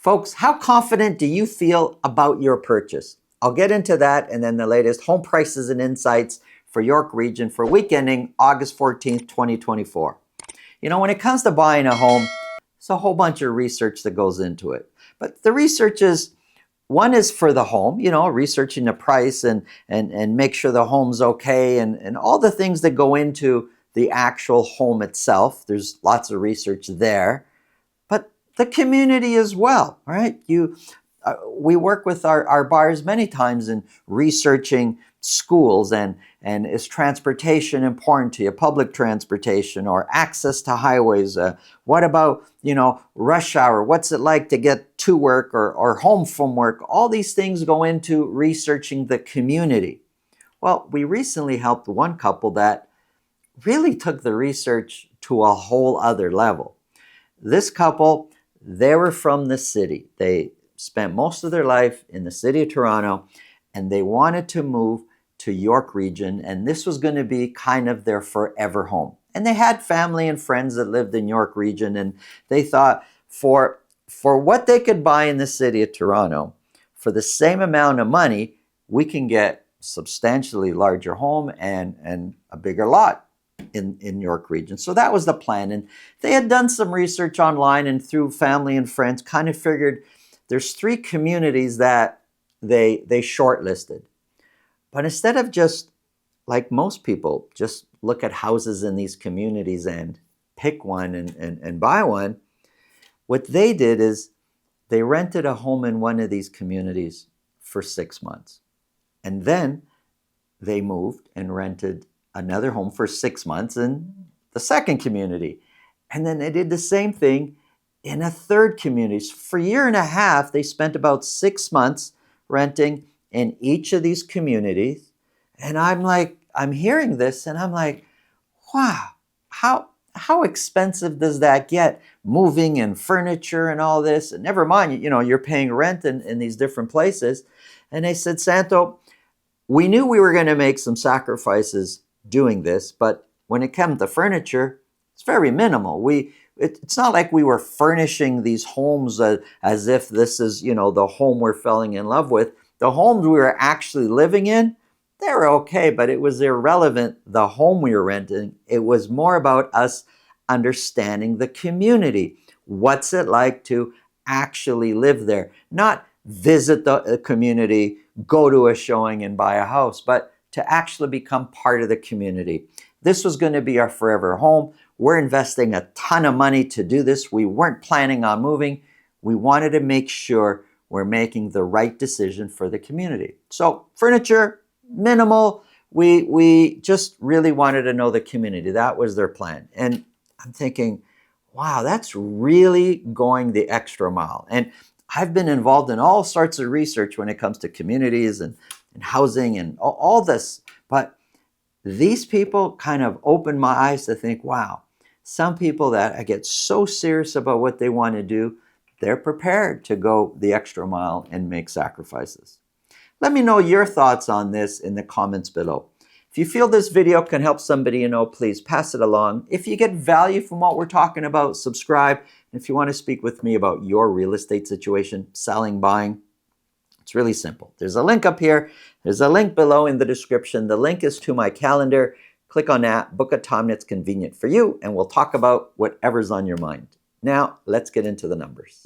Folks, how confident do you feel about your purchase? I'll get into that and then the latest home prices and insights for York Region for week ending August 14th, 2024. You know, when it comes to buying a home, there's a whole bunch of research that goes into it. But the research is, one is for the home, you know, researching the price and make sure the home's okay and all the things that go into the actual home itself. There's lots of research there. But the community as well, right? We work with our buyers many times in researching schools and is transportation important to you, public transportation or access to highways? What about, you know, rush hour? What's it like to get to work or home from work? All these things go into researching the community. Well, we recently helped one couple that really took the research to a whole other level. This couple, they were from the city. They spent most of their life in the city of Toronto, and they wanted to move to York Region, and this was going to be kind of their forever home. And they had family and friends that lived in York Region, and they thought for what they could buy in the city of Toronto, for the same amount of money, we can get substantially larger home and a bigger lot in York Region. So that was the plan. And they had done some research online and through family and friends, kind of figured there's 3 communities that they shortlisted. But instead of just, like most people, just look at houses in these communities and pick one and buy one, what they did is they rented a home in one of these communities for 6 months. And then they moved and rented another home for 6 months in the second community. And then they did the same thing in a third community. For a year and a half, they spent about 6 months renting in each of these communities. And I'm hearing this and I'm like, wow, how expensive does that get? Moving and furniture and all this. And never mind, you know, you're paying rent in these different places. And they said, Santo, we knew we were going to make some sacrifices doing this, but when it came to furniture, it's very minimal. It's not like we were furnishing these homes as if this is, you know, the home we're falling in love with. The homes we were actually living in, they were okay, but it was irrelevant, the home we were renting. It was more about us understanding the community. What's it like to actually live there? Not visit the community, go to a showing and buy a house, but to actually become part of the community. This was going to be our forever home. We're investing a ton of money to do this. We weren't planning on moving. We wanted to make sure we're making the right decision for the community. So furniture, minimal. We just really wanted to know the community. That was their plan. And I'm thinking, wow, that's really going the extra mile. And I've been involved in all sorts of research when it comes to communities and housing and all this. But these people kind of opened my eyes to think, wow, some people that I get so serious about what they want to do, they're prepared to go the extra mile and make sacrifices. Let me know your thoughts on this in the comments below. If you feel this video can help somebody you know, please pass it along. If you get value from what we're talking about, subscribe. And if you want to speak with me about your real estate situation, selling, buying, it's really simple. There's a link up here. There's a link below in the description. The link is to my calendar. Click on that, book a time that's convenient for you, and we'll talk about whatever's on your mind. Now, let's get into the numbers.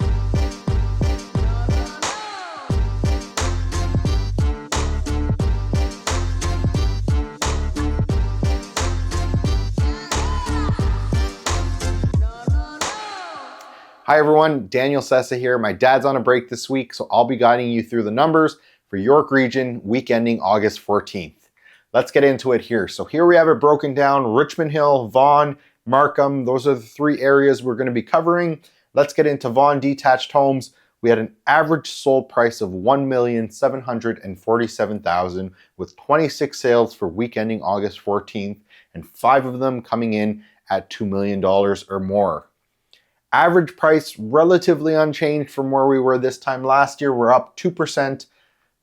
Hi everyone, Daniel Sessa here. My dad's on a break this week, so I'll be guiding you through the numbers for York Region, week ending August 14th. Let's get into it here. So here we have it broken down: Richmond Hill, Vaughan, Markham. Those are the 3 areas we're going to be covering. Let's get into Vaughan detached homes. We had an average sold price of $1,747,000 with 26 sales for week ending August 14th and 5 of them coming in at $2 million or more. Average price relatively unchanged from where we were this time last year. We're up 2%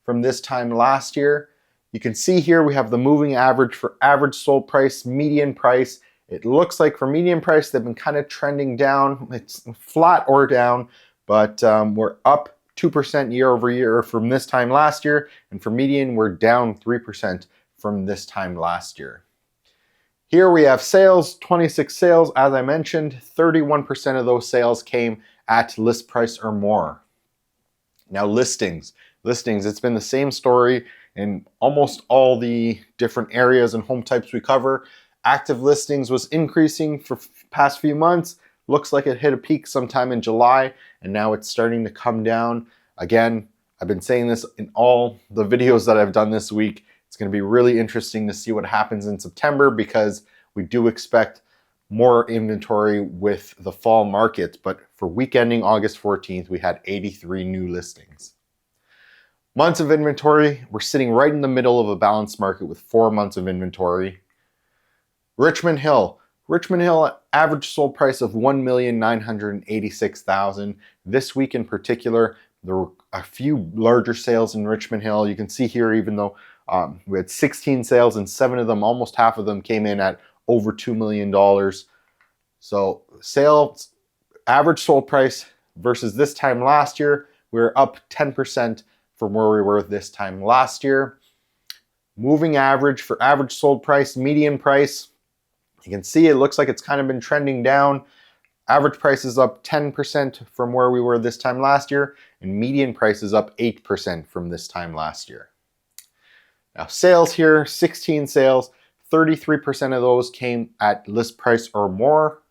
from this time last year. You can see here we have the moving average for average sold price, median price. It looks like for median price they've been kind of trending down. It's flat or down, but we're up 2% year over year from this time last year, and for median, we're down 3% from this time last year. Here we have sales, 26 sales. As I mentioned, 31% of those sales came at list price or more. Now listings, it's been the same story in almost all the different areas and home types we cover. Active listings was increasing for past few months. Looks like it hit a peak sometime in July, and now it's starting to come down. Again, I've been saying this in all the videos that I've done this week. It's going to be really interesting to see what happens in September because we do expect more inventory with the fall market. But for week ending August 14th, we had 83 new listings. Months of inventory, we're sitting right in the middle of a balanced market with 4 months of inventory. Richmond Hill average sold price of $1,986,000. This week in particular, there were a few larger sales in Richmond Hill. You can see here, even though we had 16 sales and 7 of them, almost half of them came in at over $2 million. So sales, average sold price versus this time last year, we're up 10% from where we were this time last year. Moving average for average sold price, median price, you can see it looks like it's kind of been trending down. Average price is up 10% from where we were this time last year, and median price is up 8% from this time last year. Now sales here, 16 sales, 33% of those came at list price or more.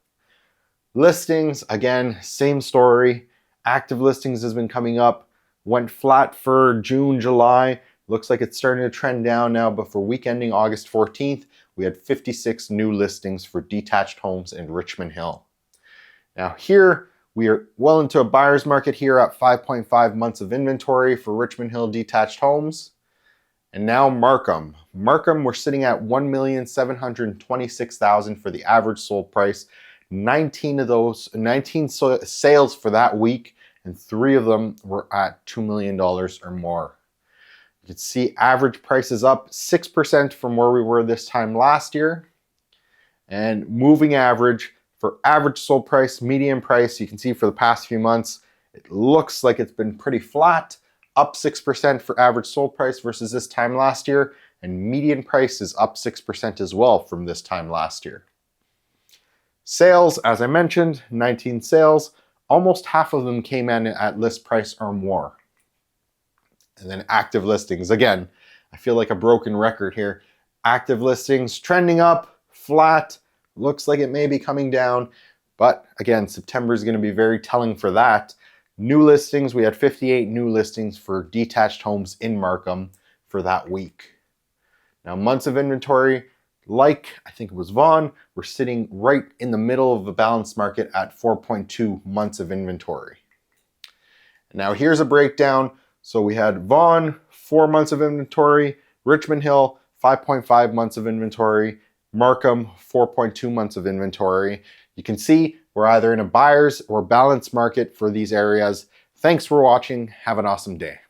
Listings, again, same story. Active listings has been coming up, went flat for June, July. Looks like it's starting to trend down now, but for week ending August 14th, we had 56 new listings for detached homes in Richmond Hill. Now here, we are well into a buyer's market here at 5.5 months of inventory for Richmond Hill detached homes. And now Markham. We're sitting at $1,726,000 for the average sold price. 19 sales for that week, and 3 of them were at $2 million or more. You can see average price is up 6% from where we were this time last year. And moving average for average sold price, median price, you can see for the past few months, it looks like it's been pretty flat, up 6% for average sold price versus this time last year, and median price is up 6% as well from this time last year. Sales, as I mentioned, 19 sales, almost half of them came in at list price or more. And then active listings, again, I feel like a broken record here. Active listings trending up, flat, looks like it may be coming down, but again, September is going to be very telling for that. New listings, we had 58 new listings for detached homes in Markham for that week. Now months of inventory, like I think it was Vaughan, we're sitting right in the middle of the balanced market at 4.2 months of inventory. Now here's a breakdown. So we had Vaughan, 4 months of inventory, Richmond Hill, 5.5 months of inventory, Markham, 4.2 months of inventory. You can see we're either in a buyer's or balanced market for these areas. Thanks for watching. Have an awesome day.